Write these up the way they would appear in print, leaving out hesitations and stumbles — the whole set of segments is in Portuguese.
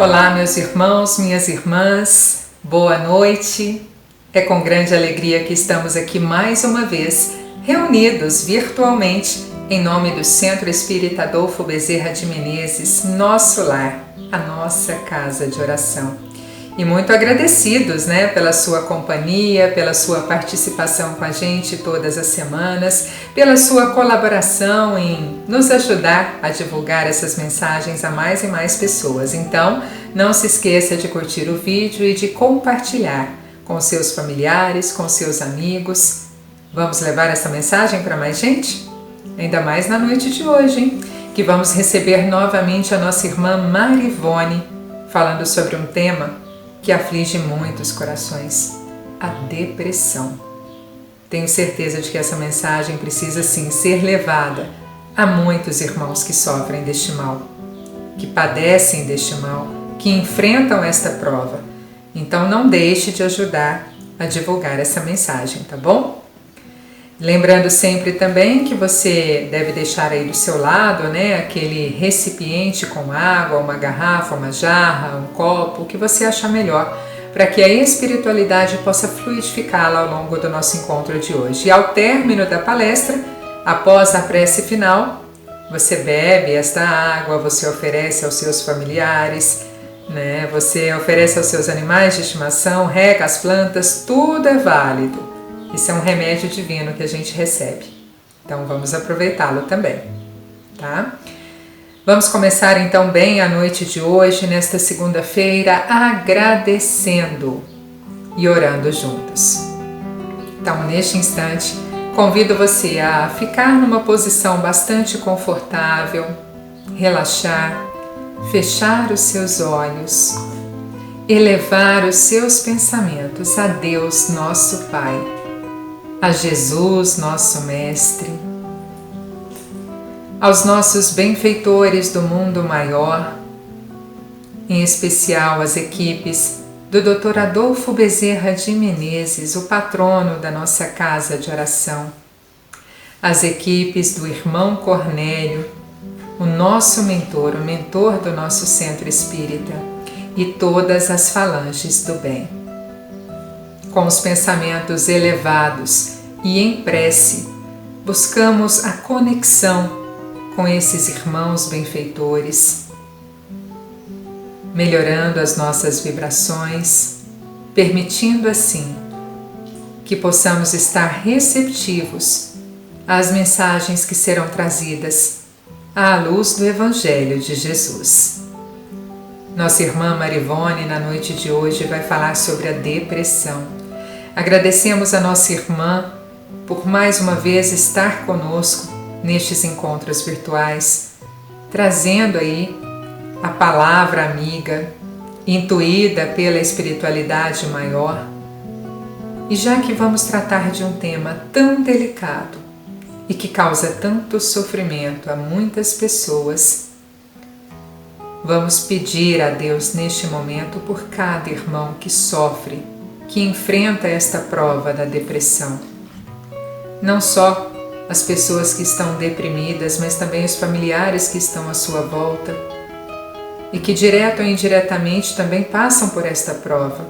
Olá, meus irmãos, minhas irmãs, boa noite. É com grande alegria que estamos aqui mais uma vez, reunidos virtualmente, em nome do Centro Espírita Adolfo Bezerra de Menezes, nosso lar, a nossa casa de oração. E muito agradecidos, pela sua companhia, pela sua participação com a gente todas as semanas, pela sua colaboração em nos ajudar a divulgar essas mensagens a mais e mais pessoas. Então, não se esqueça de curtir o vídeo e de compartilhar com seus familiares, com seus amigos. Vamos levar essa mensagem para mais gente? Ainda mais na noite de hoje, hein? Que vamos receber novamente a nossa irmã Marivone, falando sobre um tema que aflige muitos corações, a depressão. Tenho certeza de que essa mensagem precisa sim ser levada a muitos irmãos que sofrem deste mal, que padecem deste mal, que enfrentam esta prova. Então não deixe de ajudar a divulgar essa mensagem, tá bom? Lembrando sempre também que você deve deixar aí do seu lado, aquele recipiente com água, uma garrafa, uma jarra, um copo, o que você achar melhor, para que a espiritualidade possa fluidificá-la ao longo do nosso encontro de hoje. E ao término da palestra, após a prece final, você bebe esta água, você oferece aos seus familiares, você oferece aos seus animais de estimação, rega as plantas, tudo é válido. Isso é um remédio divino que a gente recebe. Então vamos aproveitá-lo também, tá? Vamos começar então bem a noite de hoje, nesta segunda-feira, agradecendo e orando juntos. Então, neste instante, convido você a ficar numa posição bastante confortável, relaxar, fechar os seus olhos, elevar os seus pensamentos a Deus, nosso Pai, a Jesus, nosso Mestre, aos nossos benfeitores do mundo maior, em especial as equipes do Dr. Adolfo Bezerra de Menezes, o patrono da nossa casa de oração, as equipes do irmão Cornélio, o nosso mentor, o mentor do nosso centro espírita, e todas as falanges do bem. Com os pensamentos elevados e em prece, buscamos a conexão com esses irmãos benfeitores, melhorando as nossas vibrações, permitindo assim que possamos estar receptivos às mensagens que serão trazidas à luz do Evangelho de Jesus. Nossa irmã Marivone, na noite de hoje, vai falar sobre a depressão. Agradecemos a nossa irmã por mais uma vez estar conosco nestes encontros virtuais, trazendo aí a palavra amiga, intuída pela espiritualidade maior. E já que vamos tratar de um tema tão delicado e que causa tanto sofrimento a muitas pessoas, vamos pedir a Deus neste momento por cada irmão que sofre, que enfrenta esta prova da depressão. Não só as pessoas que estão deprimidas, mas também os familiares que estão à sua volta e que direto ou indiretamente também passam por esta prova.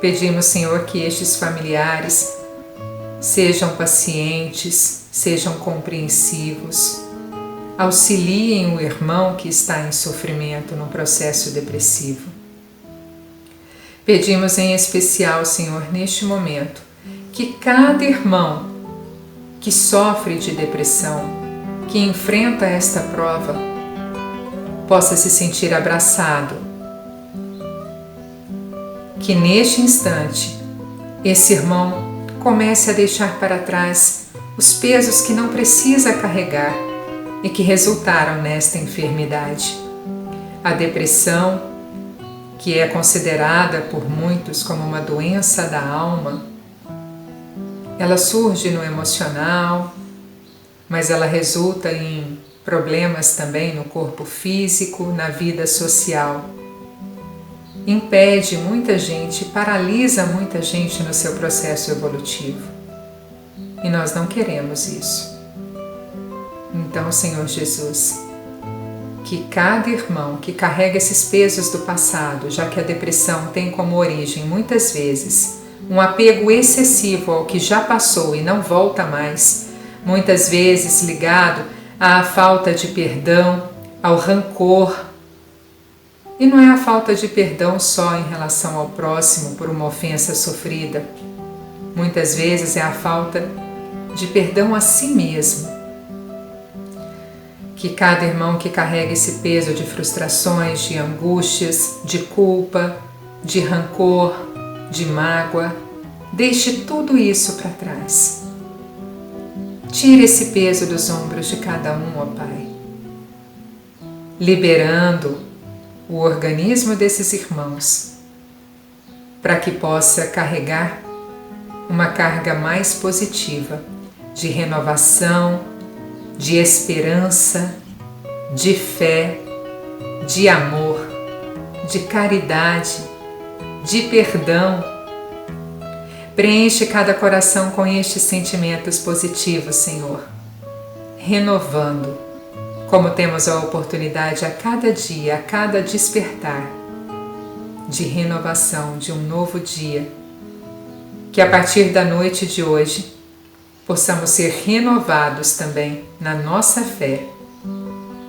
Pedimos, Senhor, que estes familiares sejam pacientes, sejam compreensivos, auxiliem o irmão que está em sofrimento no processo depressivo. Pedimos em especial, Senhor, neste momento, que cada irmão que sofre de depressão, que enfrenta esta prova, possa se sentir abraçado. Que neste instante, esse irmão comece a deixar para trás os pesos que não precisa carregar e que resultaram nesta enfermidade. A depressão, que é considerada por muitos como uma doença da alma, ela surge no emocional, mas ela resulta em problemas também no corpo físico, na vida social. Impede muita gente, paralisa muita gente no seu processo evolutivo. E nós não queremos isso. Então, Senhor Jesus, que cada irmão que carrega esses pesos do passado, já que a depressão tem como origem, muitas vezes, um apego excessivo ao que já passou e não volta mais, muitas vezes ligado à falta de perdão, ao rancor. E não é a falta de perdão só em relação ao próximo por uma ofensa sofrida. Muitas vezes é a falta de perdão a si mesmo. Que cada irmão que carrega esse peso de frustrações, de angústias, de culpa, de rancor, de mágoa, deixe tudo isso para trás. Tire esse peso dos ombros de cada um, ó Pai, liberando o organismo desses irmãos para que possa carregar uma carga mais positiva de renovação, de esperança, de fé, de amor, de caridade, de perdão. Preenche cada coração com estes sentimentos positivos, Senhor, renovando, como temos a oportunidade a cada dia, a cada despertar, de renovação de um novo dia, que a partir da noite de hoje possamos ser renovados também na nossa fé,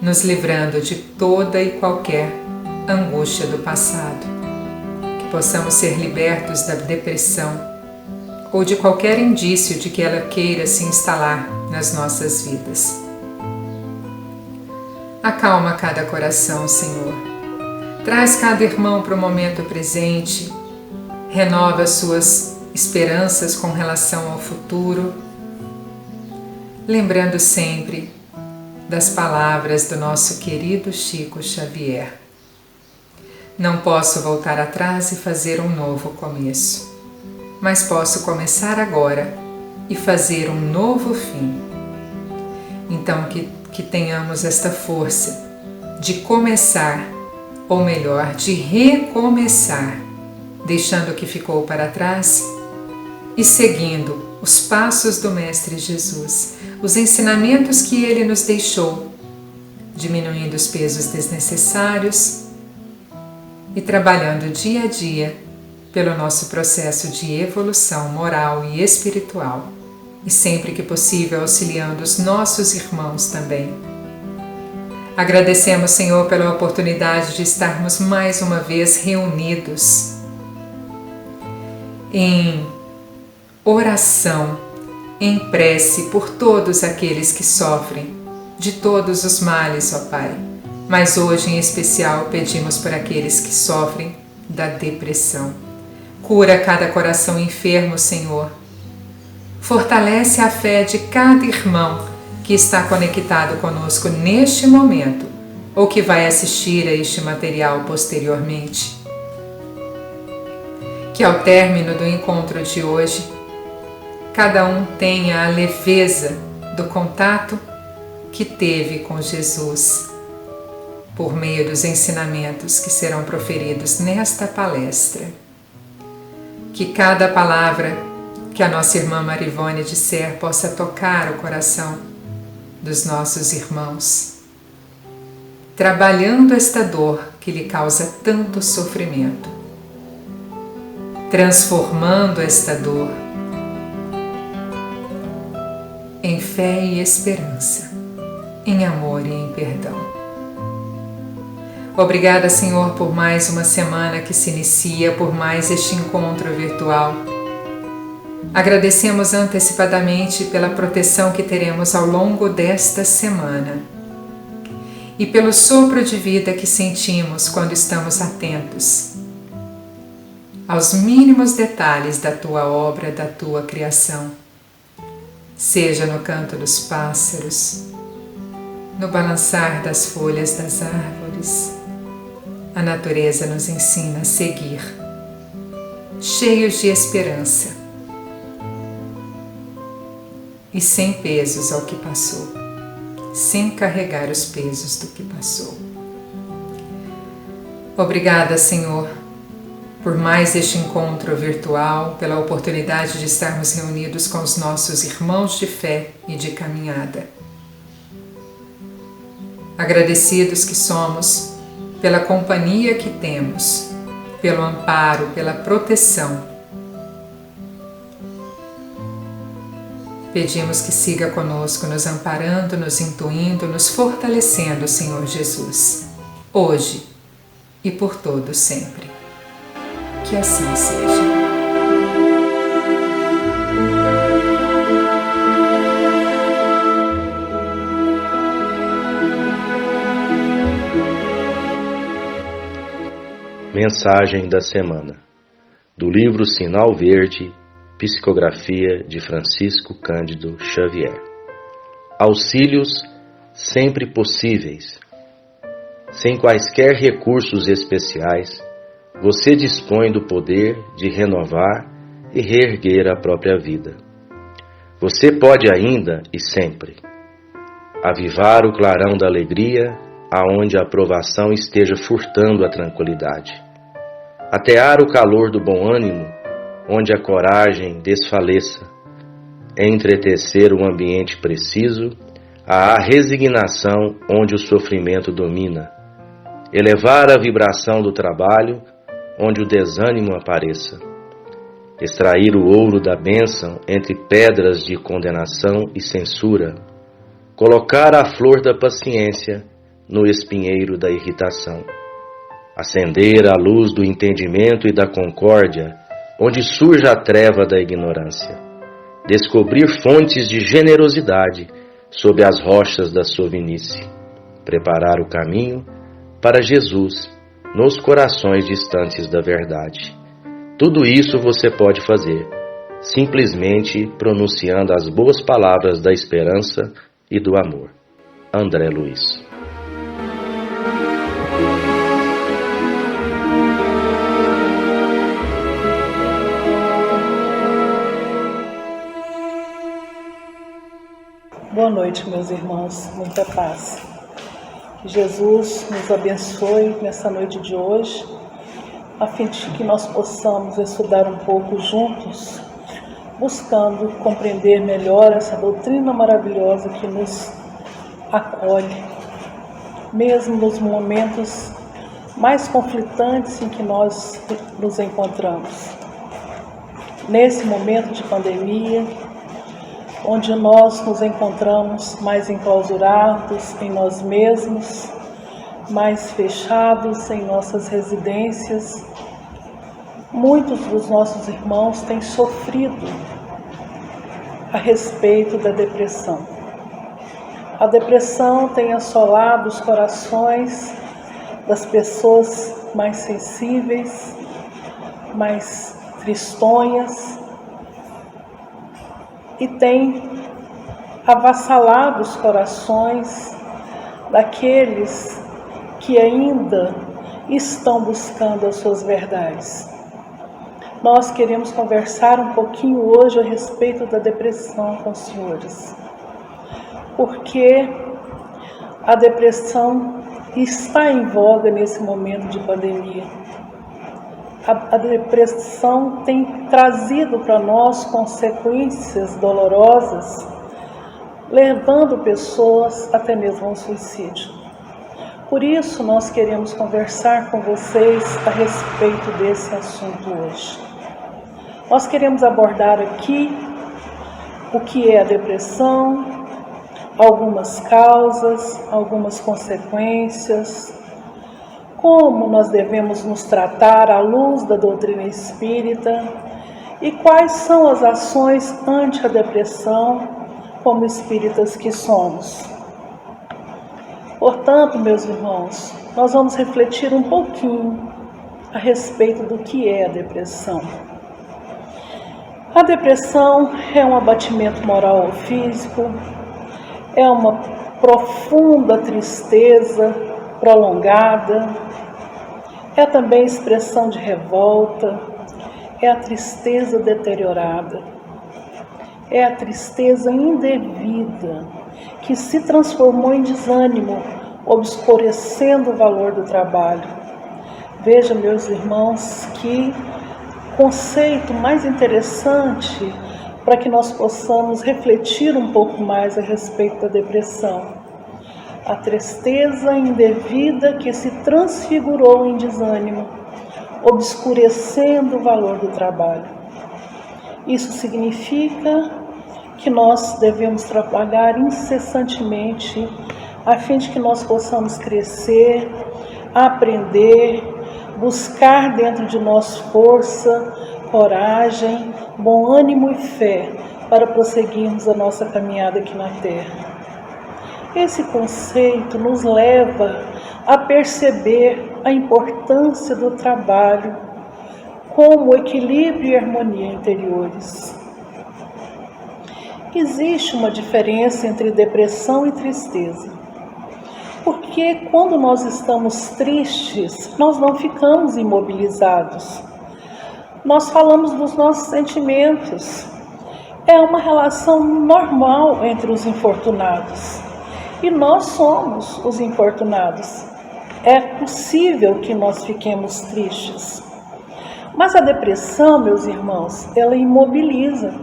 nos livrando de toda e qualquer angústia do passado, que possamos ser libertos da depressão ou de qualquer indício de que ela queira se instalar nas nossas vidas. Acalma cada coração, Senhor. Traz cada irmão para o momento presente, renova suas esperanças com relação ao futuro, lembrando sempre das palavras do nosso querido Chico Xavier. Não posso voltar atrás e fazer um novo começo, mas posso começar agora e fazer um novo fim. Então que tenhamos esta força de começar, ou melhor, de recomeçar, deixando o que ficou para trás e seguindo os passos do Mestre Jesus, os ensinamentos que Ele nos deixou, diminuindo os pesos desnecessários e trabalhando dia a dia pelo nosso processo de evolução moral e espiritual, e sempre que possível auxiliando os nossos irmãos também. Agradecemos, Senhor, pela oportunidade de estarmos mais uma vez reunidos em oração, em prece por todos aqueles que sofrem de todos os males, ó Pai. Mas hoje em especial pedimos por aqueles que sofrem da depressão. Cura cada coração enfermo, Senhor. Fortalece a fé de cada irmão que está conectado conosco neste momento ou que vai assistir a este material posteriormente. Que ao término do encontro de hoje, cada um tenha a leveza do contato que teve com Jesus por meio dos ensinamentos que serão proferidos nesta palestra. Que cada palavra que a nossa irmã Marivone disser possa tocar o coração dos nossos irmãos, trabalhando esta dor que lhe causa tanto sofrimento, transformando esta dor em fé e esperança, em amor e em perdão. Obrigada, Senhor, por mais uma semana que se inicia, por mais este encontro virtual. Agradecemos antecipadamente pela proteção que teremos ao longo desta semana e pelo sopro de vida que sentimos quando estamos atentos aos mínimos detalhes da Tua obra, da Tua criação, seja no canto dos pássaros, no balançar das folhas das árvores. A natureza nos ensina a seguir, cheios de esperança e sem pesos ao que passou, sem carregar os pesos do que passou. Obrigada, Senhor, por mais este encontro virtual, pela oportunidade de estarmos reunidos com os nossos irmãos de fé e de caminhada. Agradecidos que somos pela companhia que temos, pelo amparo, pela proteção. Pedimos que siga conosco, nos amparando, nos intuindo, nos fortalecendo, Senhor Jesus, hoje e por todo sempre. Que assim seja. Mensagem da semana, do livro Sinal Verde, psicografia de Francisco Cândido Xavier. Auxílios sempre possíveis. Sem quaisquer recursos especiais, você dispõe do poder de renovar e reerguer a própria vida. Você pode ainda e sempre avivar o clarão da alegria aonde a aprovação esteja furtando a tranquilidade. Atear o calor do bom ânimo onde a coragem desfaleça. Entretecer o ambiente preciso à resignação onde o sofrimento domina. Elevar a vibração do trabalho onde o desânimo apareça. Extrair o ouro da bênção entre pedras de condenação e censura. Colocar a flor da paciência no espinheiro da irritação. Acender a luz do entendimento e da concórdia, onde surge a treva da ignorância. Descobrir fontes de generosidade sob as rochas da sovinice. Preparar o caminho para Jesus nos corações distantes da verdade. Tudo isso você pode fazer, simplesmente pronunciando as boas palavras da esperança e do amor. André Luiz. Boa noite, meus irmãos, muita paz. Que Jesus nos abençoe nessa noite de hoje, a fim de que nós possamos estudar um pouco juntos, buscando compreender melhor essa doutrina maravilhosa que nos acolhe, mesmo nos momentos mais conflitantes em que nós nos encontramos. Nesse momento de pandemia, onde nós nos encontramos mais enclausurados em nós mesmos, mais fechados em nossas residências, muitos dos nossos irmãos têm sofrido a respeito da depressão. A depressão tem assolado os corações das pessoas mais sensíveis, mais tristonhas, e tem avassalado os corações daqueles que ainda estão buscando as suas verdades. Nós queremos conversar um pouquinho hoje a respeito da depressão com os senhores, porque a depressão está em voga nesse momento de pandemia. A depressão tem trazido para nós consequências dolorosas, levando pessoas até mesmo ao suicídio. Por isso, nós queremos conversar com vocês a respeito desse assunto hoje. Nós queremos abordar aqui o que é a depressão, algumas causas, algumas consequências, como nós devemos nos tratar à luz da doutrina espírita e quais são as ações ante a depressão como espíritas que somos. Portanto, meus irmãos, nós vamos refletir um pouquinho a respeito do que é a depressão. A depressão é um abatimento moral ou físico, é uma profunda tristeza prolongada, é também expressão de revolta, é a tristeza deteriorada, é a tristeza indevida que se transformou em desânimo, obscurecendo o valor do trabalho. Veja, meus irmãos, que conceito mais interessante para que nós possamos refletir um pouco mais a respeito da depressão. a tristeza indevida que se transfigurou em desânimo, obscurecendo o valor do trabalho. Isso significa que nós devemos trabalhar incessantemente a fim de que nós possamos crescer, aprender, buscar dentro de nós força, coragem, bom ânimo e fé para prosseguirmos a nossa caminhada aqui na Terra. Esse conceito nos leva a perceber a importância do trabalho como equilíbrio e harmonia interiores. Existe uma diferença entre depressão e tristeza, porque quando nós estamos tristes, nós não ficamos imobilizados. Nós falamos dos nossos sentimentos. É uma relação normal entre os infortunados. E nós somos os infortunados. É possível que nós fiquemos tristes. Mas a depressão, meus irmãos, ela imobiliza.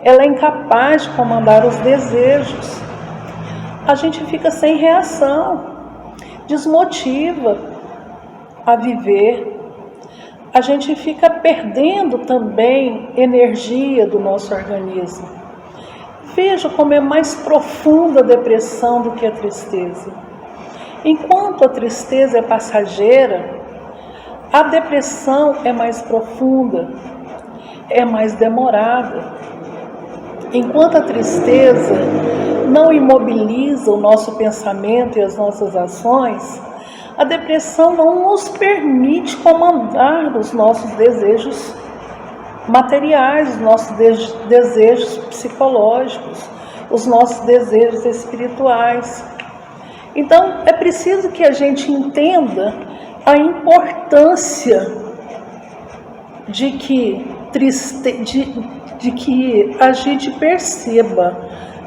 Ela é incapaz de comandar os desejos. A gente fica sem reação, desmotiva a viver. A gente fica perdendo também energia do nosso organismo. Veja como é mais profunda a depressão do que a tristeza. Enquanto a tristeza é passageira, a depressão é mais profunda, é mais demorada. Enquanto a tristeza não imobiliza o nosso pensamento e as nossas ações, a depressão não nos permite comandar os nossos desejos materiais, os nossos desejos psicológicos, os nossos desejos espirituais. Então, é preciso que a gente entenda a importância de que a gente perceba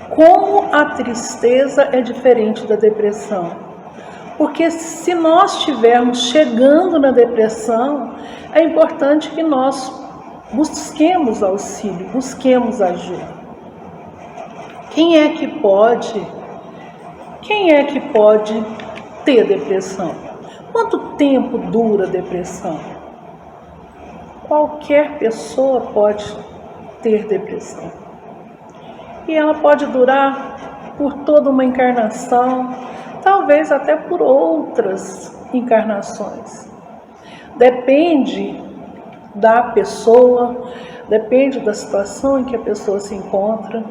como a tristeza é diferente da depressão. Porque se nós estivermos chegando na depressão, é importante que nós busquemos auxílio, busquemos ajuda. Quem é que pode ter depressão? Quanto tempo dura a depressão? Qualquer pessoa pode ter depressão. E ela pode durar por toda uma encarnação, talvez até por outras encarnações. Depende da pessoa, depende da situação em que a pessoa se encontra.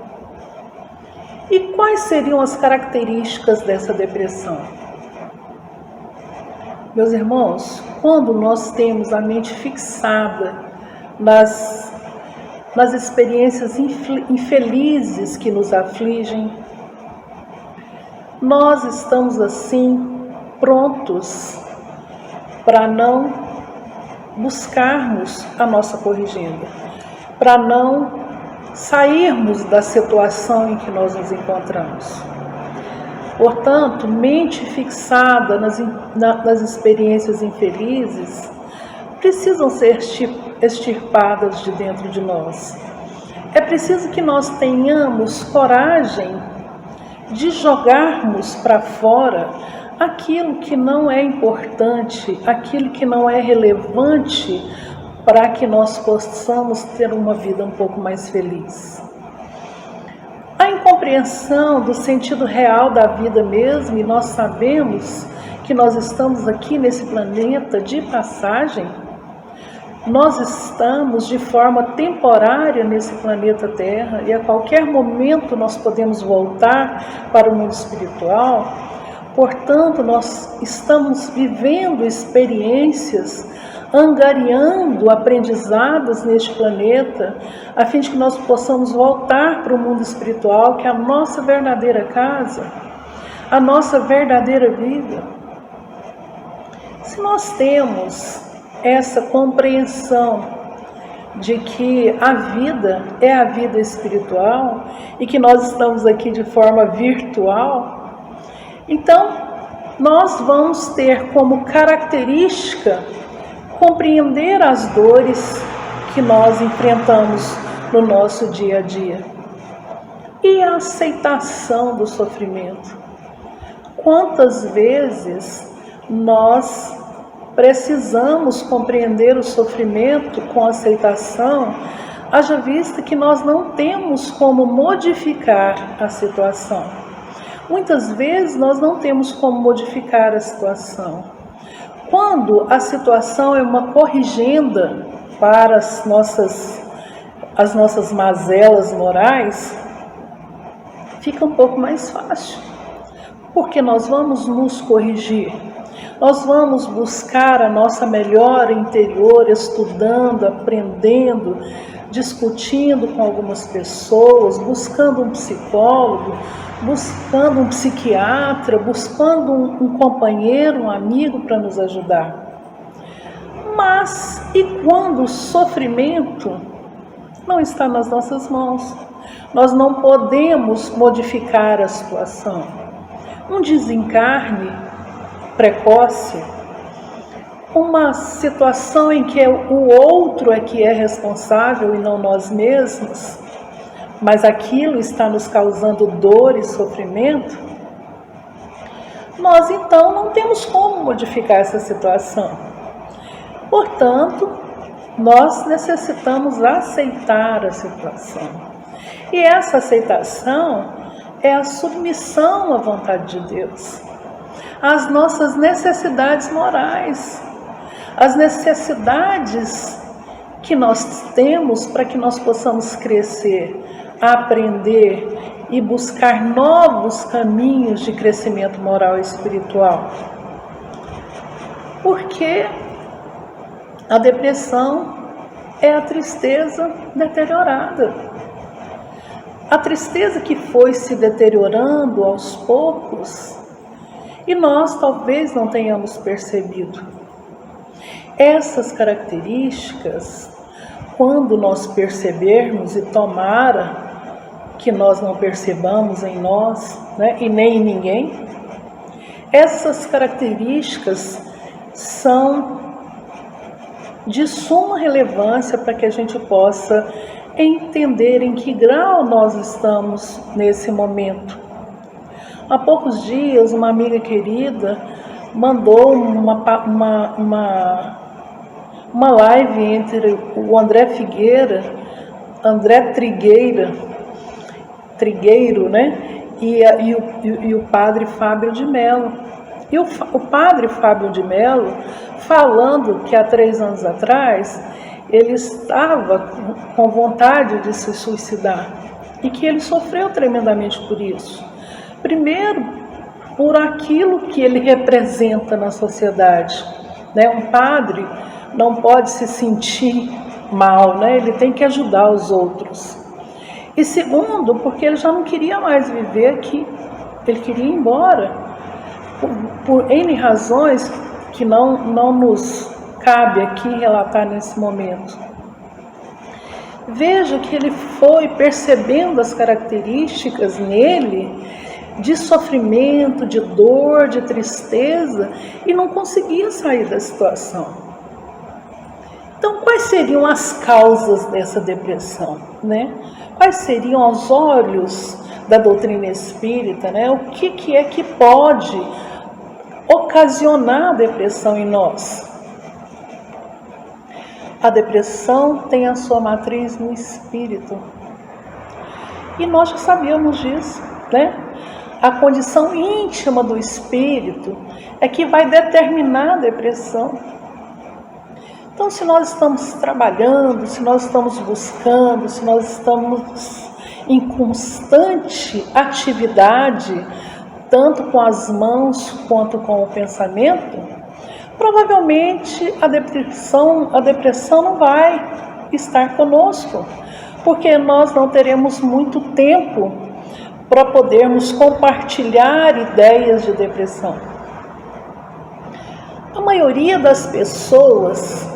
E quais seriam as características dessa depressão? Meus irmãos, quando nós temos a mente fixada nas experiências infelizes que nos afligem, nós estamos assim prontos para não buscarmos a nossa corrigenda, para não sairmos da situação em que nós nos encontramos. Portanto, mente fixada nas experiências infelizes precisam ser extirpadas de dentro de nós. É preciso que nós tenhamos coragem de jogarmos para fora aquilo que não é importante, aquilo que não é relevante para que nós possamos ter uma vida um pouco mais feliz. A incompreensão do sentido real da vida mesmo, e nós sabemos que nós estamos aqui nesse planeta de passagem, nós estamos de forma temporária nesse planeta Terra e a qualquer momento nós podemos voltar para o mundo espiritual. Portanto, nós estamos vivendo experiências, angariando aprendizados neste planeta, a fim de que nós possamos voltar para o mundo espiritual, que é a nossa verdadeira casa, a nossa verdadeira vida. Se nós temos essa compreensão de que a vida é a vida espiritual e que nós estamos aqui de forma virtual, então nós vamos ter como característica compreender as dores que nós enfrentamos no nosso dia a dia e a aceitação do sofrimento. Quantas vezes nós precisamos compreender o sofrimento com aceitação, haja vista que nós não temos como modificar a situação. Muitas vezes nós não temos como modificar a situação. Quando a situação é uma corrigenda para as nossas mazelas morais, fica um pouco mais fácil, porque nós vamos nos corrigir. Nós vamos buscar a nossa melhora interior, estudando, aprendendo, discutindo com algumas pessoas, buscando um psicólogo, buscando um psiquiatra, buscando um companheiro, um amigo para nos ajudar. Mas e quando o sofrimento não está nas nossas mãos? Nós não podemos modificar a situação. Um desencarne precoce, uma situação em que o outro é que é responsável e não nós mesmos, mas aquilo está nos causando dor e sofrimento, nós então não temos como modificar essa situação. Portanto, nós necessitamos aceitar a situação. E essa aceitação é a submissão à vontade de Deus, às nossas necessidades morais, as necessidades que nós temos para que nós possamos crescer, aprender e buscar novos caminhos de crescimento moral e espiritual. Porque a depressão é a tristeza deteriorada. A tristeza que foi se deteriorando aos poucos e nós talvez não tenhamos percebido. Essas características, quando nós percebermos, e tomara que nós não percebamos em nós, né, e nem em ninguém, essas características são de suma relevância para que a gente possa entender em que grau nós estamos nesse momento. Há poucos dias, uma amiga querida mandou uma live entre o André Trigueiro, né? E o padre Fábio de Mello. E o padre Fábio de Mello falando que há 3 anos atrás ele estava com vontade de se suicidar e que ele sofreu tremendamente por isso. Primeiro, por aquilo que ele representa na sociedade, né? Um padre não pode se sentir mal, né? Ele tem que ajudar os outros. E segundo, porque ele já não queria mais viver aqui, ele queria ir embora, por N razões que não nos cabe aqui relatar nesse momento. Veja que ele foi percebendo as características nele de sofrimento, de dor, de tristeza, e não conseguia sair da situação. Então, quais seriam as causas dessa depressão, né? Quais seriam, aos olhos da doutrina espírita, né? O que é que pode ocasionar a depressão em nós? A depressão tem a sua matriz no espírito. E nós já sabíamos disso, né? A condição íntima do espírito é que vai determinar a depressão. Então, se nós estamos trabalhando, se nós estamos buscando, se nós estamos em constante atividade, tanto com as mãos quanto com o pensamento, provavelmente a depressão não vai estar conosco, porque nós não teremos muito tempo para podermos compartilhar ideias de depressão. A maioria das pessoas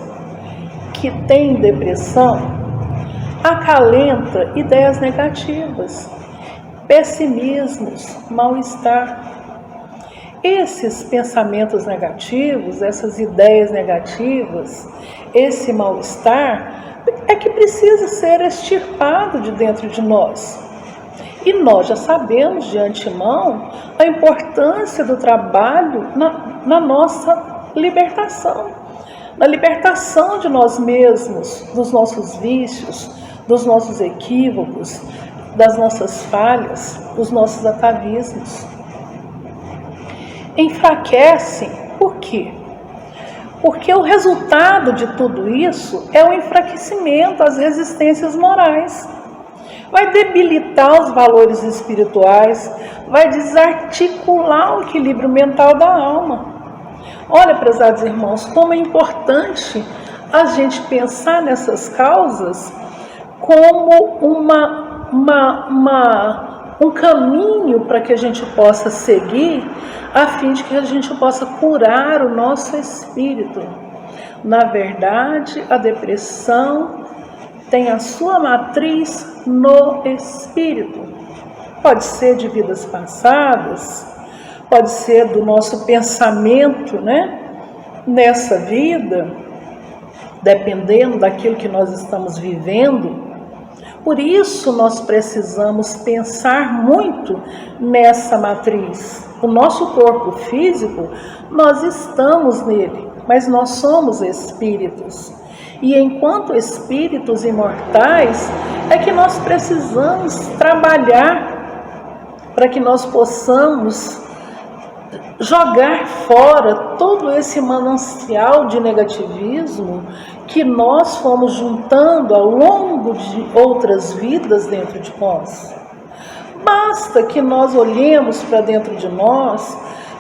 que tem depressão acalenta ideias negativas, pessimismos, mal-estar. Esses pensamentos negativos, essas ideias negativas, esse mal-estar é que precisa ser extirpado de dentro de nós. E nós já sabemos de antemão a importância do trabalho na nossa libertação, na libertação de nós mesmos, dos nossos vícios, dos nossos equívocos, das nossas falhas, dos nossos atavismos. Enfraquecem, por quê? Porque o resultado de tudo isso é o enfraquecimento, as resistências morais. Vai debilitar os valores espirituais, vai desarticular o equilíbrio mental da alma. Olha, prezados irmãos, como é importante a gente pensar nessas causas como um caminho para que a gente possa seguir, a fim de que a gente possa curar o nosso espírito. Na verdade, a depressão tem a sua matriz no espírito. Pode ser de vidas passadas, pode ser do nosso pensamento, nessa vida, dependendo daquilo que nós estamos vivendo. Por isso nós precisamos pensar muito nessa matriz. O nosso corpo físico, nós estamos nele, mas nós somos espíritos. E enquanto espíritos imortais, é que nós precisamos trabalhar para que nós possamos jogar fora todo esse manancial de negativismo que nós fomos juntando ao longo de outras vidas dentro de nós. Basta que nós olhemos para dentro de nós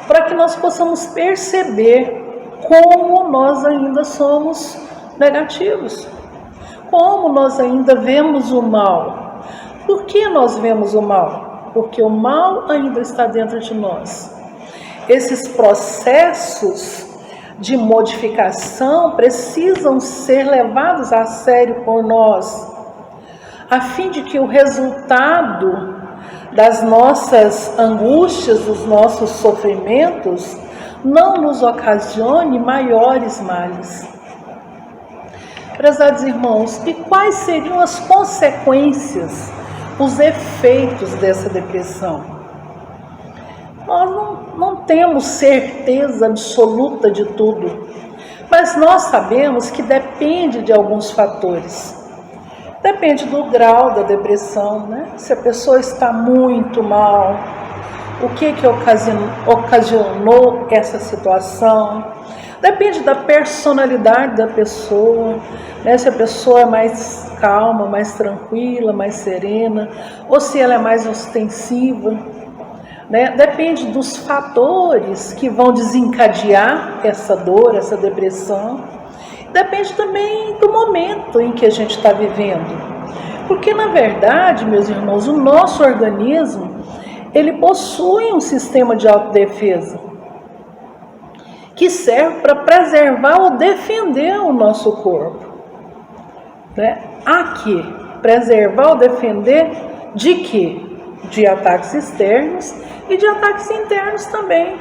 para que nós possamos perceber como nós ainda somos negativos, como nós ainda vemos o mal. Por que nós vemos o mal? Porque o mal ainda está dentro de nós. Esses processos de modificação precisam ser levados a sério por nós, a fim de que o resultado das nossas angústias, dos nossos sofrimentos, não nos ocasione maiores males. Prezados irmãos, e quais seriam as consequências, os efeitos dessa depressão? Nós não temos certeza absoluta de tudo, mas nós sabemos que depende de alguns fatores. Depende do grau da depressão, Se a pessoa está muito mal, o que ocasionou essa situação. Depende da personalidade da pessoa, Se a pessoa é mais calma, mais tranquila, mais serena, ou se ela é mais ostensiva. Depende dos fatores que vão desencadear essa dor, essa depressão. Depende também do momento em que a gente está vivendo. Porque, na verdade, meus irmãos, o nosso organismo, ele possui um sistema de autodefesa que serve para preservar ou defender o nosso corpo. A quê? Preservar ou defender de quê? De ataques externos e de ataques internos também.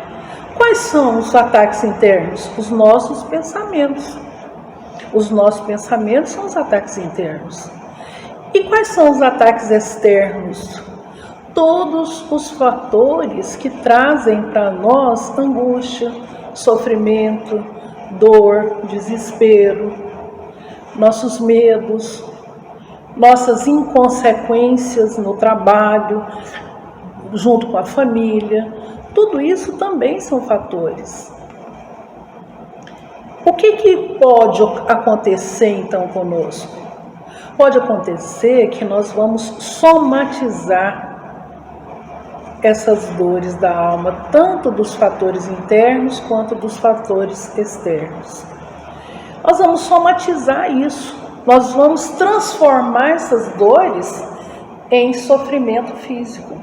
Quais são os ataques internos? Os nossos pensamentos. Os nossos pensamentos são os ataques internos. E quais são os ataques externos? Todos os fatores que trazem para nós angústia, sofrimento, dor, desespero, nossos medos, nossas inconsequências no trabalho, junto com a família. Tudo isso também são fatores. O que pode acontecer então conosco? Pode acontecer que nós vamos somatizar essas dores da alma, tanto dos fatores internos quanto dos fatores externos. Nós vamos somatizar isso, nós vamos transformar essas dores em sofrimento físico.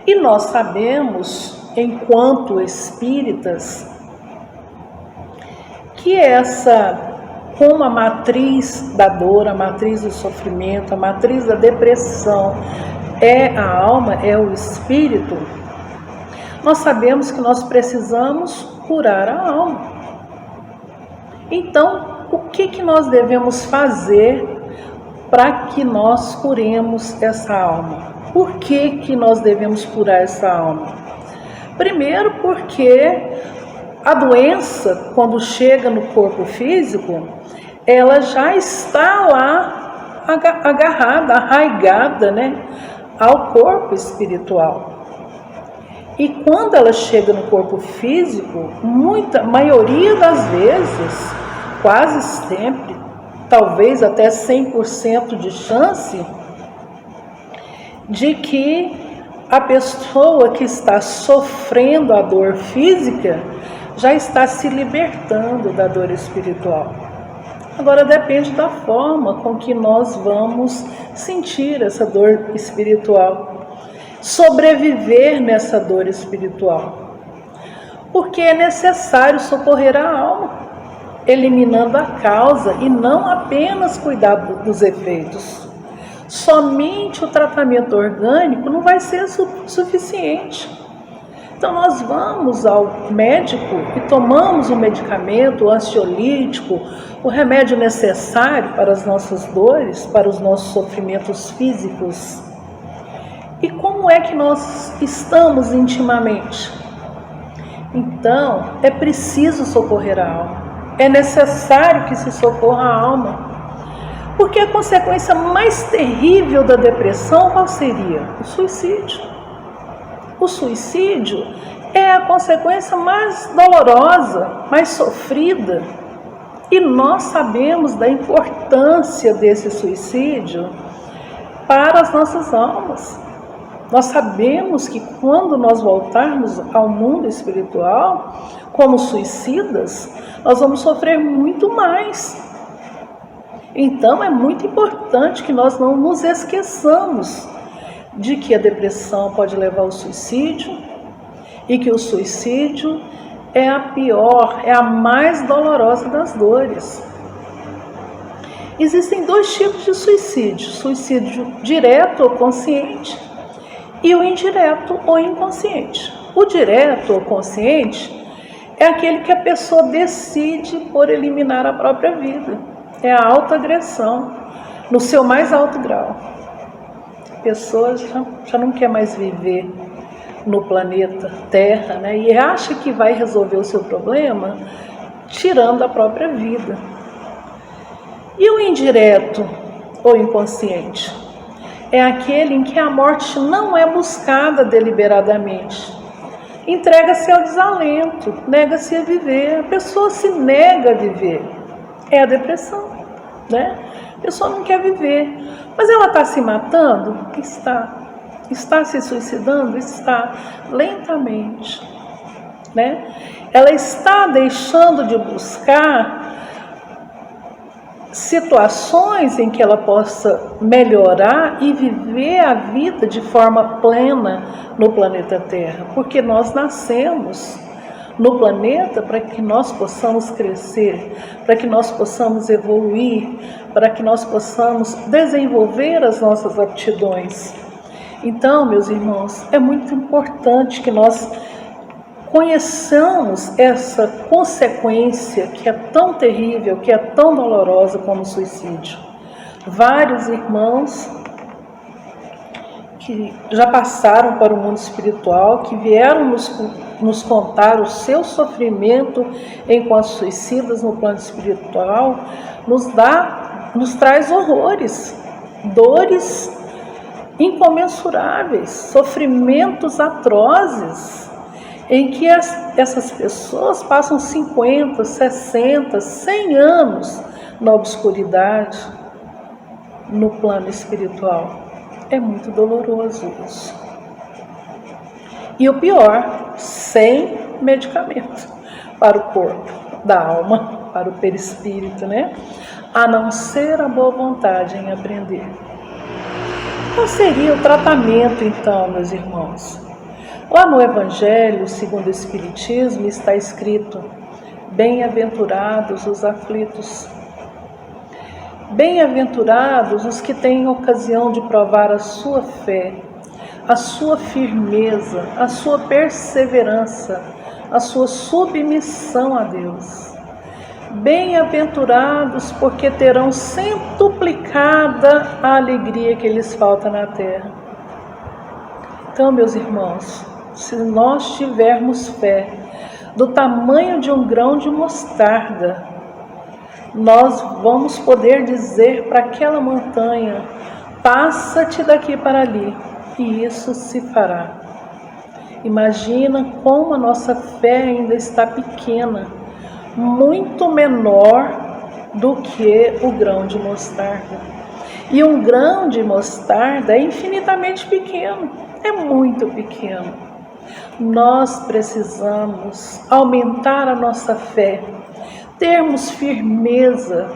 E nós sabemos, enquanto espíritas, que como a matriz da dor, a matriz do sofrimento, a matriz da depressão é a alma, é o espírito, nós sabemos que nós precisamos curar a alma. Então, o que nós devemos fazer para que nós curemos essa alma. Por que nós devemos curar essa alma? Primeiro, porque a doença, quando chega no corpo físico, ela já está lá agarrada, arraigada, né, ao corpo espiritual. E quando ela chega no corpo físico, maioria das vezes, quase sempre, talvez até 100% de chance de que a pessoa que está sofrendo a dor física já está se libertando da dor espiritual. Agora depende da forma com que nós vamos sentir essa dor espiritual, sobreviver nessa dor espiritual. Porque é necessário socorrer a alma, eliminando a causa e não apenas cuidar dos efeitos. Somente o tratamento orgânico não vai ser suficiente. Então nós vamos ao médico e tomamos o medicamento, o ansiolítico, o remédio necessário para as nossas dores, para os nossos sofrimentos físicos. E como é que nós estamos intimamente? Então, é preciso socorrer a alma. É necessário que se socorra a alma. Porque a consequência mais terrível da depressão, qual seria? O suicídio. O suicídio é a consequência mais dolorosa, mais sofrida. E nós sabemos da importância desse suicídio para as nossas almas. Nós sabemos que quando nós voltarmos ao mundo espiritual, como suicidas, nós vamos sofrer muito mais. Então é muito importante que nós não nos esqueçamos de que a depressão pode levar ao suicídio e que o suicídio é a pior, é a mais dolorosa das dores. Existem dois tipos de suicídio: suicídio direto ou consciente e o indireto ou inconsciente. O direto ou consciente é aquele que a pessoa decide por eliminar a própria vida. É a autoagressão, no seu mais alto grau. A pessoa já não quer mais viver no planeta Terra, né? E acha que vai resolver o seu problema tirando a própria vida. E o indireto ou inconsciente? É aquele em que a morte não é buscada deliberadamente. Entrega-se ao desalento, nega-se a viver. A pessoa se nega a viver. É a depressão, né? A pessoa não quer viver. Mas ela está se matando? Está. Está se suicidando? Está. Lentamente, né? Ela está deixando de buscar situações em que ela possa melhorar e viver a vida de forma plena no planeta Terra, porque nós nascemos no planeta para que nós possamos crescer, para que nós possamos evoluir, para que nós possamos desenvolver as nossas aptidões. Então, meus irmãos, é muito importante que nós conheçamos essa consequência que é tão terrível, que é tão dolorosa como o suicídio. Vários irmãos que já passaram para o mundo espiritual, que vieram nos contar o seu sofrimento enquanto suicidas no plano espiritual, nos traz horrores, dores incomensuráveis, sofrimentos atrozes, em que essas pessoas passam 50, 60, 100 anos na obscuridade, no plano espiritual. É muito doloroso isso. E o pior, sem medicamento para o corpo, da alma, para o perispírito, né? A não ser a boa vontade em aprender. Qual seria o tratamento, então, meus irmãos? Lá no Evangelho, segundo o Espiritismo, está escrito: bem-aventurados os aflitos. Bem-aventurados os que têm ocasião de provar a sua fé, a sua firmeza, a sua perseverança, a sua submissão a Deus. Bem-aventurados, porque terão centuplicada a alegria que lhes falta na terra. Então, meus irmãos, se nós tivermos fé do tamanho de um grão de mostarda, nós vamos poder dizer para aquela montanha: passa-te daqui para ali, e isso se fará. Imagina como a nossa fé ainda está pequena, muito menor do que o grão de mostarda. E um grão de mostarda é infinitamente pequeno, é muito pequeno. Nós precisamos aumentar a nossa fé, termos firmeza,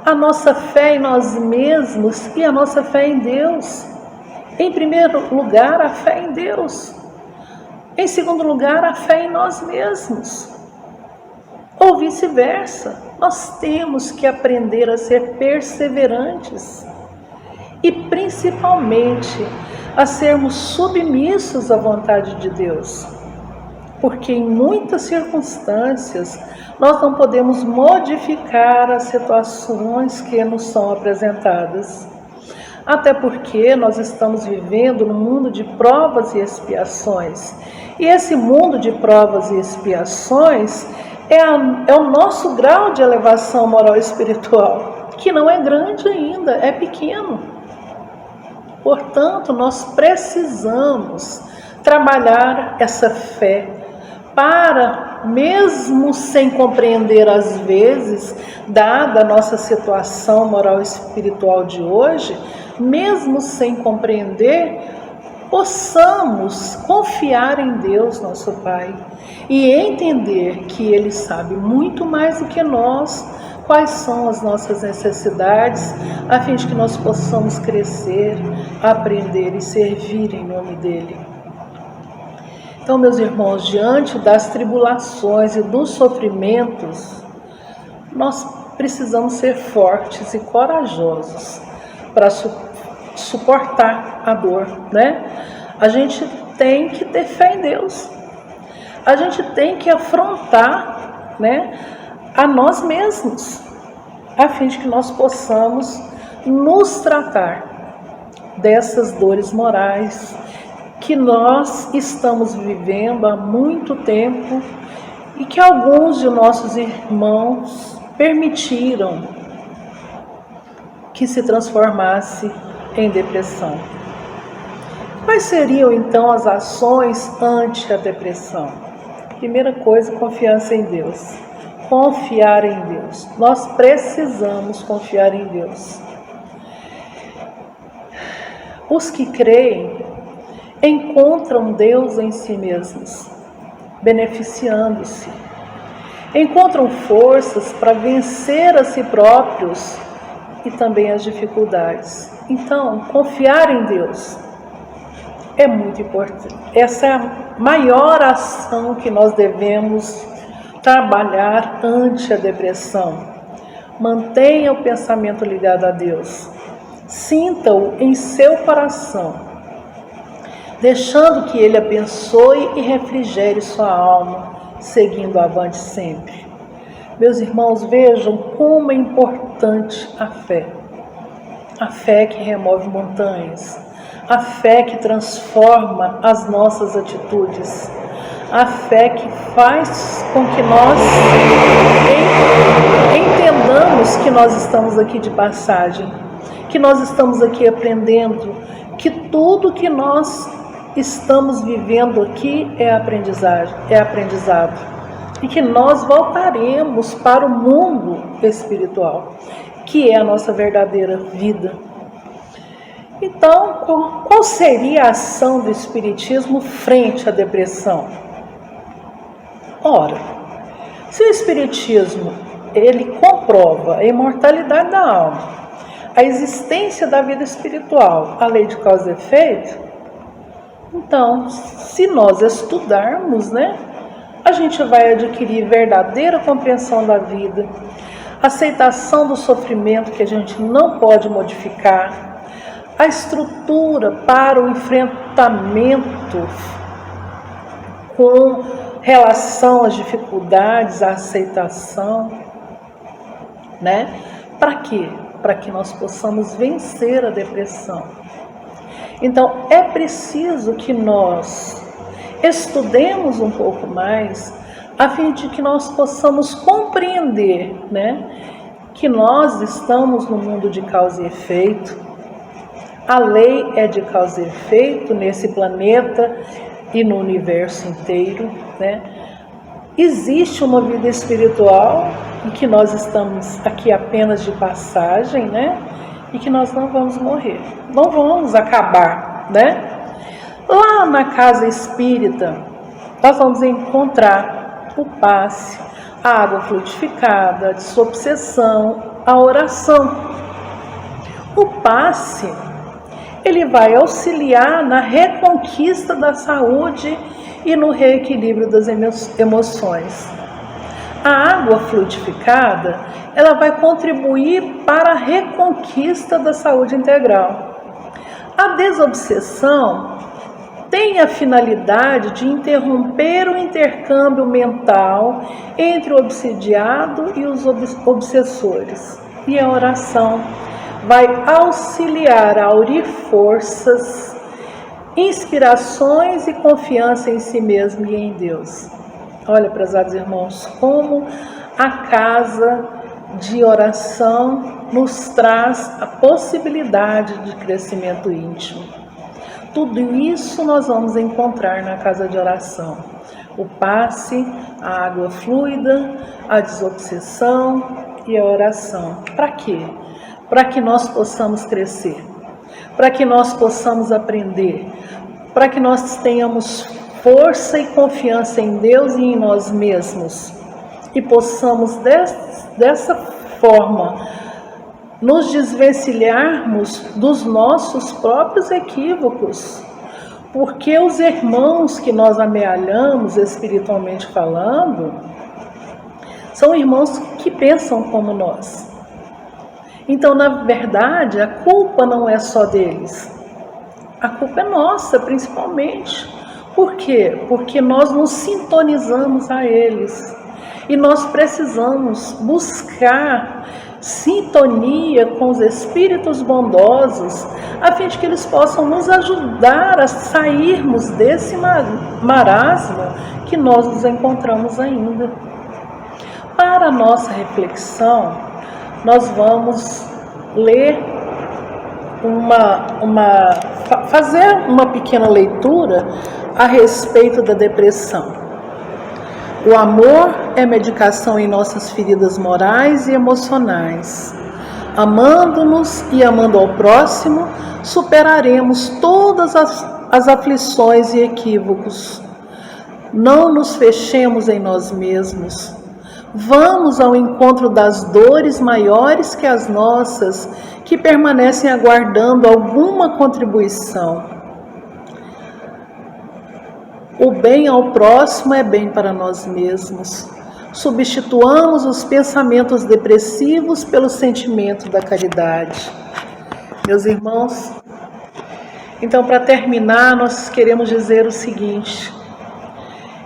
a nossa fé em nós mesmos e a nossa fé em Deus. Em primeiro lugar, a fé em Deus. Em segundo lugar, a fé em nós mesmos. Ou vice-versa, nós temos que aprender a ser perseverantes e principalmente a sermos submissos à vontade de Deus, porque em muitas circunstâncias nós não podemos modificar as situações que nos são apresentadas, até porque nós estamos vivendo num mundo de provas e expiações, e esse mundo de provas e expiações é o nosso grau de elevação moral e espiritual, que não é grande ainda, é pequeno. Portanto, nós precisamos trabalhar essa fé para, mesmo sem compreender às vezes, dada a nossa situação moral e espiritual de hoje, mesmo sem compreender, possamos confiar em Deus, nosso Pai, e entender que Ele sabe muito mais do que nós quais são as nossas necessidades, a fim de que nós possamos crescer, aprender e servir em nome dEle. Então, meus irmãos, diante das tribulações e dos sofrimentos, nós precisamos ser fortes e corajosos para suportar a dor, né? A gente tem que ter fé em Deus. A gente tem que afrontar, né, a nós mesmos, a fim de que nós possamos nos tratar dessas dores morais que nós estamos vivendo há muito tempo e que alguns de nossos irmãos permitiram que se transformasse em depressão. Quais seriam então as ações ante a depressão? Primeira coisa, confiança em Deus. Confiar em Deus. Nós precisamos confiar em Deus. Os que creem encontram Deus em si mesmos, beneficiando-se. Encontram forças para vencer a si próprios e também as dificuldades. Então, confiar em Deus é muito importante. Essa é a maior ação que nós devemos trabalhar ante a depressão. Mantenha o pensamento ligado a Deus. Sinta-o em seu coração, deixando que Ele abençoe e refrigere sua alma, seguindo avante sempre. Meus irmãos, vejam como é importante a fé. A fé que remove montanhas. A fé que transforma as nossas atitudes. A fé que faz com que nós entendamos que nós estamos aqui de passagem, que nós estamos aqui aprendendo, que tudo que nós estamos vivendo aqui é aprendizagem, é aprendizado, e que nós voltaremos para o mundo espiritual, que é a nossa verdadeira vida. Então, qual seria a ação do Espiritismo frente à depressão? Ora, se o Espiritismo ele comprova a imortalidade da alma, a existência da vida espiritual, a lei de causa e efeito, então, se nós estudarmos, né, a gente vai adquirir verdadeira compreensão da vida, aceitação do sofrimento que a gente não pode modificar, a estrutura para o enfrentamento com relação às dificuldades, a aceitação, né? Para quê? Para que nós possamos vencer a depressão. Então, é preciso que nós estudemos um pouco mais, a fim de que nós possamos compreender, né, que nós estamos no mundo de causa e efeito. A lei é de causa e efeito nesse planeta e no universo inteiro, né? Existe uma vida espiritual em que nós estamos aqui apenas de passagem, né? E que nós não vamos morrer, não vamos acabar, né? Lá na casa espírita, nós vamos encontrar o passe, a água fluidificada, a desobsessão, a oração. O passe, ele vai auxiliar na reconquista da saúde e no reequilíbrio das emoções. A água fluidificada, ela vai contribuir para a reconquista da saúde integral. A desobsessão tem a finalidade de interromper o intercâmbio mental entre o obsidiado e os obsessores. E a oração vai auxiliar a aurir forças, inspirações e confiança em si mesmo e em Deus. Olha, prezados irmãos, como a casa de oração nos traz a possibilidade de crescimento íntimo. Tudo isso nós vamos encontrar na casa de oração. O passe, a água fluida, a desobsessão e a oração. Para quê? Para que nós possamos crescer, para que nós possamos aprender, para que nós tenhamos força e confiança em Deus e em nós mesmos e possamos dessa forma nos desvencilharmos dos nossos próprios equívocos, porque os irmãos que nós amealhamos espiritualmente falando são irmãos que pensam como nós. Então, na verdade, a culpa não é só deles, a culpa é nossa, principalmente. Por quê? Porque nós nos sintonizamos a eles e nós precisamos buscar sintonia com os espíritos bondosos, a fim de que eles possam nos ajudar a sairmos desse marasmo que nós nos encontramos ainda. Para a nossa reflexão, nós vamos ler fazer uma pequena leitura a respeito da depressão. O amor é medicação em nossas feridas morais e emocionais. Amando-nos e amando ao próximo, superaremos todas as aflições e equívocos. Não nos fechemos em nós mesmos. Vamos ao encontro das dores maiores que as nossas, que permanecem aguardando alguma contribuição. O bem ao próximo é bem para nós mesmos. Substituamos os pensamentos depressivos pelo sentimento da caridade. Meus irmãos, então, para terminar, nós queremos dizer o seguinte,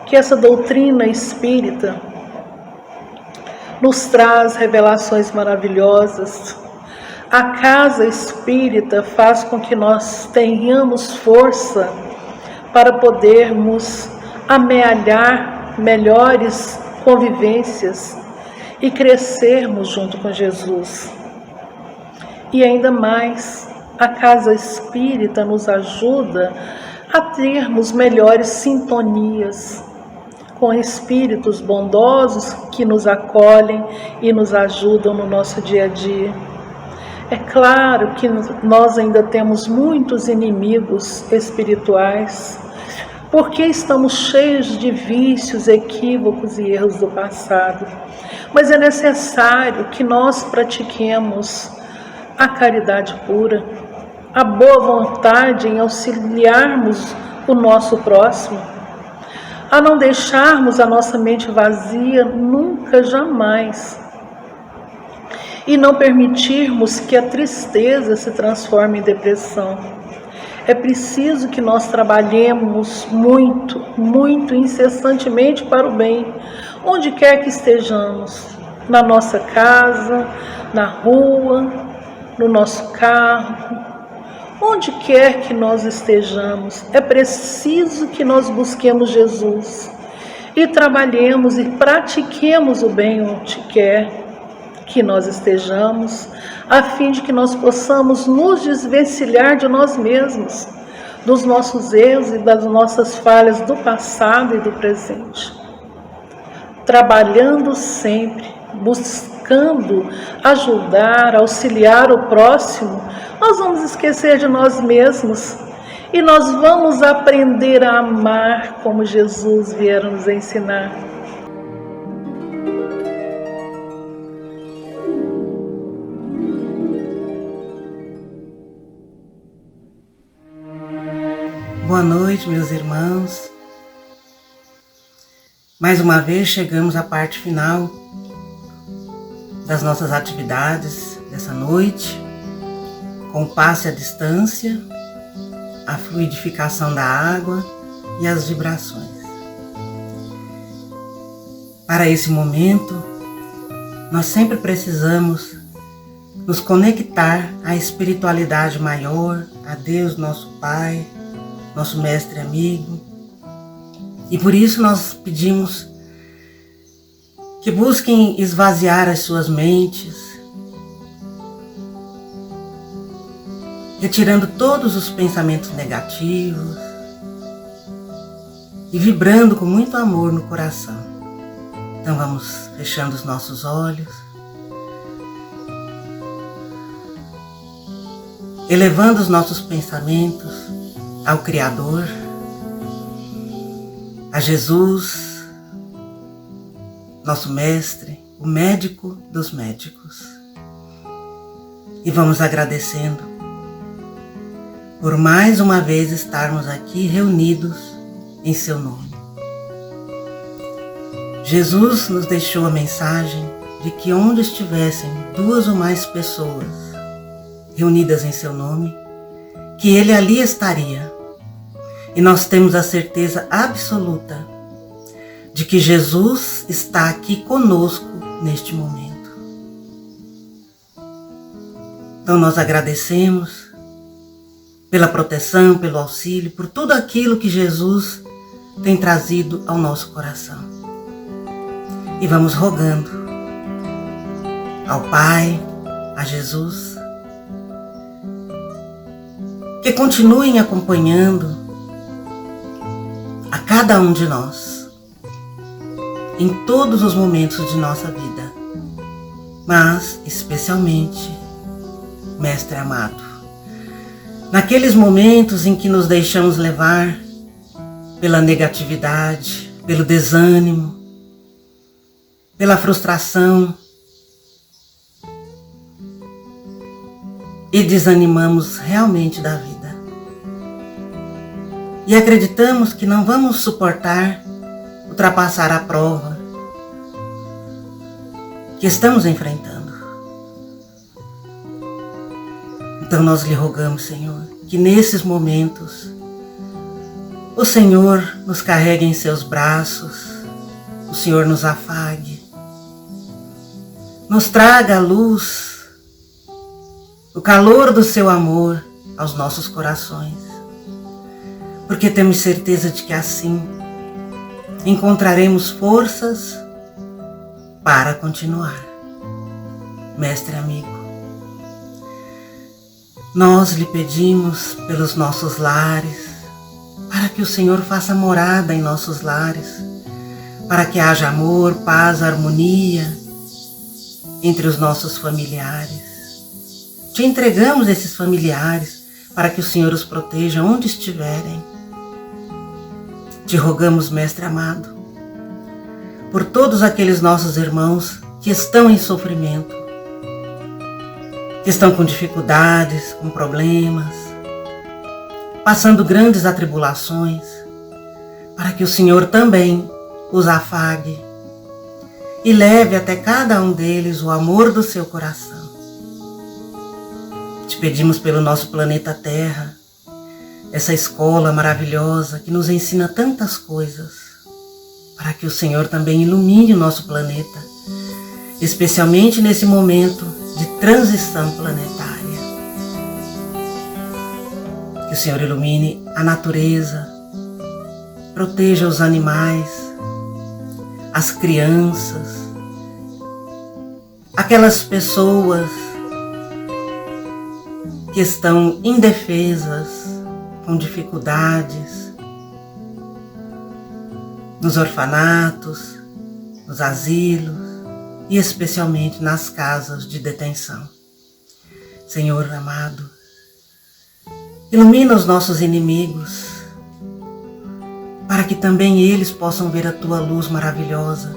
que essa doutrina espírita nos traz revelações maravilhosas. A casa espírita faz com que nós tenhamos força para podermos amealhar melhores convivências e crescermos junto com Jesus. E ainda mais, a casa espírita nos ajuda a termos melhores sintonias com espíritos bondosos que nos acolhem e nos ajudam no nosso dia a dia. É claro que nós ainda temos muitos inimigos espirituais, porque estamos cheios de vícios, equívocos e erros do passado. Mas é necessário que nós pratiquemos a caridade pura, a boa vontade em auxiliarmos o nosso próximo, a não deixarmos a nossa mente vazia nunca, jamais, e não permitirmos que a tristeza se transforme em depressão. É preciso que nós trabalhemos muito, muito incessantemente para o bem, onde quer que estejamos. na nossa casa, na rua, no nosso carro, onde quer que nós estejamos. É preciso que nós busquemos Jesus e trabalhemos e pratiquemos o bem onde quer que nós estejamos, a fim de que nós possamos nos desvencilhar de nós mesmos, dos nossos erros e das nossas falhas do passado e do presente. Trabalhando sempre, buscando ajudar, auxiliar o próximo, nós vamos esquecer de nós mesmos e nós vamos aprender a amar como Jesus vier nos ensinar. Boa noite, meus irmãos. Mais uma vez chegamos à parte final das nossas atividades dessa noite, com o passe à distância, a fluidificação da água e as vibrações. Para esse momento, nós sempre precisamos nos conectar à espiritualidade maior, a Deus, nosso Pai, nosso mestre amigo. E por isso nós pedimos que busquem esvaziar as suas mentes, retirando todos os pensamentos negativos e vibrando com muito amor no coração. Então vamos fechando os nossos olhos, elevando os nossos pensamentos ao Criador, a Jesus, nosso mestre, o médico dos médicos. E vamos agradecendo por mais uma vez estarmos aqui reunidos em seu nome. Jesus nos deixou a mensagem de que onde estivessem 2 ou mais pessoas reunidas em seu nome, que ele ali estaria. E nós temos a certeza absoluta de que Jesus está aqui conosco neste momento. Então nós agradecemos pela proteção, pelo auxílio, por tudo aquilo que Jesus tem trazido ao nosso coração. E vamos rogando ao Pai, a Jesus, que continuem acompanhando a cada um de nós, em todos os momentos de nossa vida, mas especialmente, Mestre amado, naqueles momentos em que nos deixamos levar pela negatividade, pelo desânimo, pela frustração e desanimamos realmente da vida. E acreditamos que não vamos suportar ultrapassar a prova que estamos enfrentando. Então nós lhe rogamos, Senhor, que nesses momentos o Senhor nos carregue em seus braços, o Senhor nos afague, nos traga a luz, o calor do seu amor aos nossos corações. Porque temos certeza de que assim encontraremos forças para continuar. Mestre amigo, nós lhe pedimos pelos nossos lares, para que o Senhor faça morada em nossos lares, para que haja amor, paz, harmonia entre os nossos familiares. Te entregamos esses familiares para que o Senhor os proteja onde estiverem. Te rogamos, Mestre amado, por todos aqueles nossos irmãos que estão em sofrimento, que estão com dificuldades, com problemas, passando grandes atribulações, para que o Senhor também os afague e leve até cada um deles o amor do seu coração. Te pedimos pelo nosso planeta Terra, essa escola maravilhosa que nos ensina tantas coisas, para que o Senhor também ilumine o nosso planeta especialmente nesse momento de transição planetária. Que o Senhor ilumine a natureza, proteja os animais, as crianças, aquelas pessoas que estão indefesas, com dificuldades, nos orfanatos, nos asilos e especialmente nas casas de detenção. Senhor amado, ilumina os nossos inimigos, para que também eles possam ver a Tua luz maravilhosa.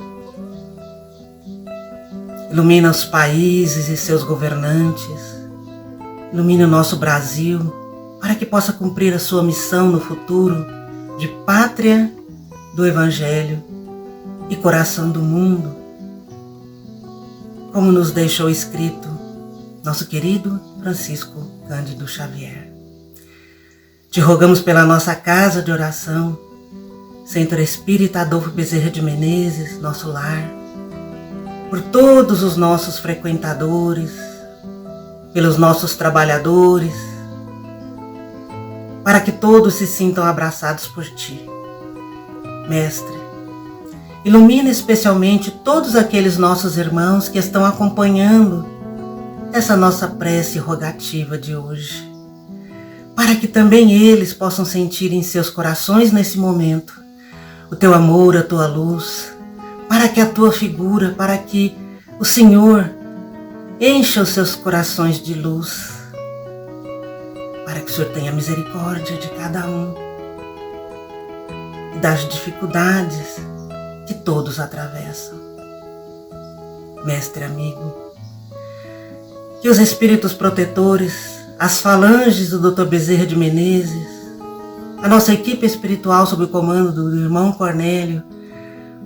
Ilumina os países e seus governantes. Ilumina o nosso Brasil, para que possa cumprir a sua missão no futuro de pátria do Evangelho e coração do mundo, como nos deixou escrito nosso querido Francisco Cândido Xavier. Te rogamos pela nossa casa de oração, Centro Espírita Adolfo Bezerra de Menezes, nosso lar, por todos os nossos frequentadores, pelos nossos trabalhadores, para que todos se sintam abraçados por Ti. Mestre, ilumina especialmente todos aqueles nossos irmãos que estão acompanhando essa nossa prece rogativa de hoje, para que também eles possam sentir em seus corações nesse momento o Teu amor, a Tua luz, para que a Tua figura, para que o Senhor encha os seus corações de luz, para que o Senhor tenha misericórdia de cada um e das dificuldades que todos atravessam. Mestre amigo, que os espíritos protetores, as falanges do Dr. Bezerra de Menezes, a nossa equipe espiritual sob o comando do irmão Cornélio,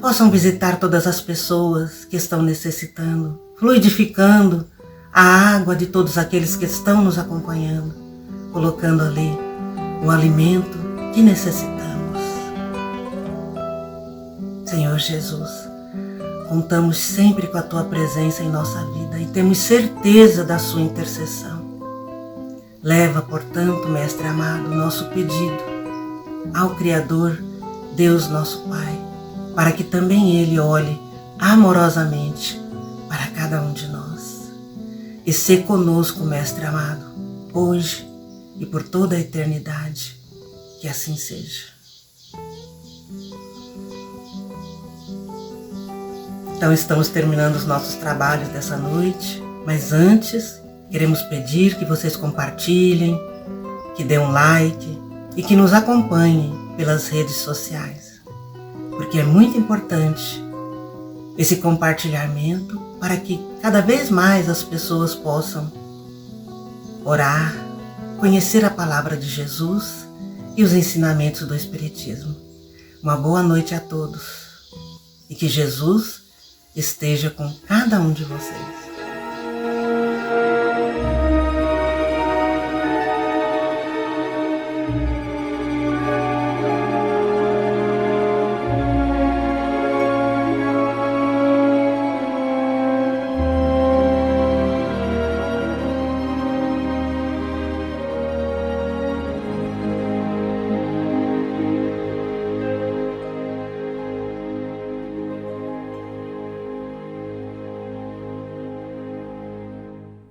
possam visitar todas as pessoas que estão necessitando, fluidificando a água de todos aqueles que estão nos acompanhando, colocando ali o alimento que necessitamos. Senhor Jesus, contamos sempre com a Tua presença em nossa vida e temos certeza da Sua intercessão. Leva, portanto, Mestre amado, nosso pedido ao Criador, Deus nosso Pai, para que também Ele olhe amorosamente para cada um de nós. E sê conosco, Mestre amado, hoje e por toda a eternidade. Que assim seja. Então estamos terminando os nossos trabalhos dessa noite, mas antes queremos pedir que vocês compartilhem, que dêem um like e que nos acompanhem pelas redes sociais, porque é muito importante esse compartilhamento para que cada vez mais as pessoas possam orar, conhecer a palavra de Jesus e os ensinamentos do Espiritismo. Uma boa noite a todos e que Jesus esteja com cada um de vocês.